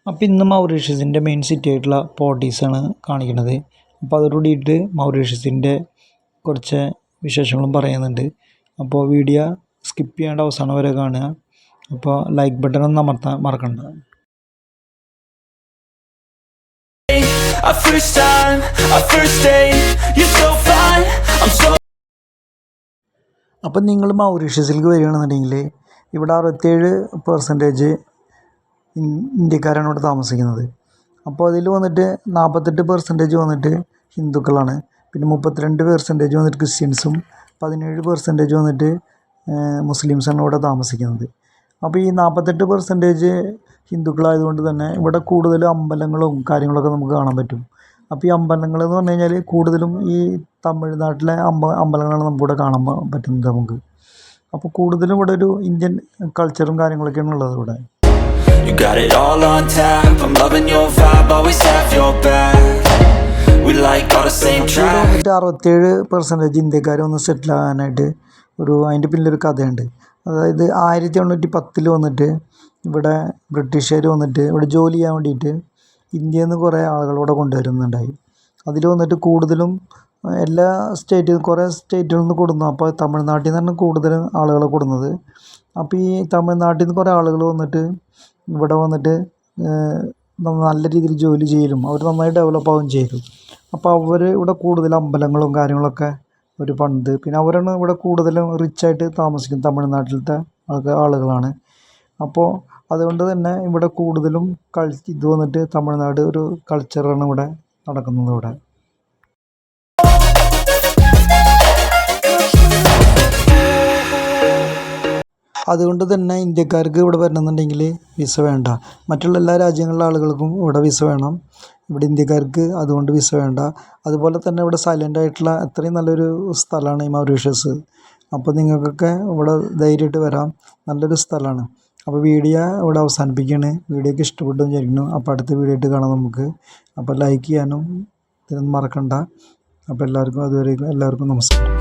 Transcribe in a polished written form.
അപ്പോൾ ഇന്ന് മൗറീഷ്യസിൻ്റെ main city ആയിട്ടുള്ള പോർട്ടീസാണ് കാണിക്കുന്നത്. അപ്പോൾ അതോടുകൂടിയിട്ട് മൗറീഷ്യസിൻ്റെ കുറച്ച് വിശേഷങ്ങളും പറയുന്നുണ്ട്. അപ്പോൾ വീഡിയോ സ്കിപ്പ് ചെയ്യാണ്ട് അവസാനം വരെ കാണുക. അപ്പോൾ ലൈക്ക് ബട്ടൺ ഒന്ന് അമർത്താൻ മറക്കണ്ട. അപ്പം നിങ്ങൾ മൗറീഷ്യസിലേക്ക് വരികയാണെന്നുണ്ടെങ്കിൽ ഇവിടെ 67% ഇന്ത്യക്കാരാണ് ഇവിടെ താമസിക്കുന്നത്. അപ്പോൾ അതിൽ വന്നിട്ട് 48% വന്നിട്ട് ഹിന്ദുക്കളാണ്. പിന്നെ 32% വന്നിട്ട് ക്രിസ്ത്യൻസും 17% വന്നിട്ട് മുസ്ലിംസാണ് ഇവിടെ താമസിക്കുന്നത്. അപ്പോൾ ഈ 48% ഹിന്ദുക്കളായതുകൊണ്ട് തന്നെ ഇവിടെ കൂടുതൽ അമ്പലങ്ങളും കാര്യങ്ങളൊക്കെ നമുക്ക് കാണാൻ പറ്റും. അപ്പോൾ ഈ അമ്പലങ്ങൾ എന്ന് പറഞ്ഞു കഴിഞ്ഞാൽ കൂടുതലും ഈ തമിഴ്നാട്ടിലെ അമ്പലങ്ങളാണ് നമുക്കിവിടെ കാണാൻ പറ്റുന്നത് നമുക്ക്. അപ്പോൾ കൂടുതലും ഇവിടെ ഒരു ഇന്ത്യൻ കൾച്ചറും കാര്യങ്ങളൊക്കെയാണ് ഉള്ളത് ഇവിടെ. You got it all on tap, I'm loving your vibe, always have your back. We like all the same track. 67% ഇന്ത്യക്കാർ ഒന്ന് സെറ്റിൽ ആകാനായിട്ട് അതിൻ്റെ പിന്നിലൊരു കഥയുണ്ട്. അതായത് 1810 വന്നിട്ട് ഇവിടെ ബ്രിട്ടീഷുകാർ വന്നിട്ട് ഇവിടെ ജോലി ചെയ്യാൻ വേണ്ടിയിട്ട് ഇന്ത്യയിൽ നിന്ന് കുറേ ആളുകളിവിടെ കൊണ്ടുവരുന്നുണ്ടായി. അതിൽ വന്നിട്ട് കൂടുതലും എല്ലാ കുറേ സ്റ്റേറ്റുകളിൽ നിന്ന് കൊടുന്നു. അപ്പോൾ തമിഴ്നാട്ടിൽ നിന്നാണ് കൂടുതൽ ആളുകളെ കൊടുക്കുന്നത്. അപ്പോൾ ഈ തമിഴ്നാട്ടിൽ നിന്ന് കുറേ ആളുകൾ വന്നിട്ട് ഇവിടെ വന്നിട്ട് നല്ല രീതിയിൽ ജോലി ചെയ്യലും അവർ നന്നായി ഡെവലപ്പ് ആവുകയും ചെയ്തു. അപ്പോൾ അവർ ഇവിടെ കൂടുതൽ അമ്പലങ്ങളും കാര്യങ്ങളൊക്കെ ഒരു പണ്ട് പിന്നെ അവരാണ് ഇവിടെ കൂടുതലും റിച്ചായിട്ട് താമസിക്കുന്നത്. തമിഴ്നാട്ടിലത്തെ ആളുകളാണ്. അപ്പോൾ അതുകൊണ്ട് തന്നെ ഇവിടെ കൂടുതലും ഇത് വന്നിട്ട് തമിഴ്നാട് ഒരു കൾച്ചറാണ് ഇവിടെ നടക്കുന്നത് ഇവിടെ. അതുകൊണ്ട് തന്നെ ഇന്ത്യക്കാർക്ക് ഇവിടെ വരണമെന്നുണ്ടെങ്കിൽ വിസ വേണ്ട. മറ്റുള്ള എല്ലാ രാജ്യങ്ങളിലെ ആളുകൾക്കും ഇവിടെ വിസ വേണം. ഇവിടെ ഇന്ത്യക്കാർക്ക് അതുകൊണ്ട് വിസ വേണ്ട. അതുപോലെ തന്നെ ഇവിടെ സൈലൻ്റ് ആയിട്ടുള്ള അത്രയും നല്ലൊരു സ്ഥലമാണ് ഈ മൗറീഷ്യസ്. അപ്പോൾ നിങ്ങൾക്കൊക്കെ ഇവിടെ ധൈര്യമായിട്ട് വരാം. നല്ലൊരു സ്ഥലമാണ്. അപ്പോൾ വീഡിയോ ഇവിടെ അവസാനിപ്പിക്കുകയാണ്. വീഡിയോക്ക് ഇഷ്ടപ്പെട്ടു വിചാരിക്കുന്നു. അപ്പോൾ അടുത്ത വീഡിയോ ആയിട്ട് കാണാം നമുക്ക്. അപ്പോൾ ലൈക്ക് ചെയ്യാനും ഇതിനൊന്നും മറക്കണ്ട. അപ്പോൾ എല്ലാവർക്കും നമസ്കാരം.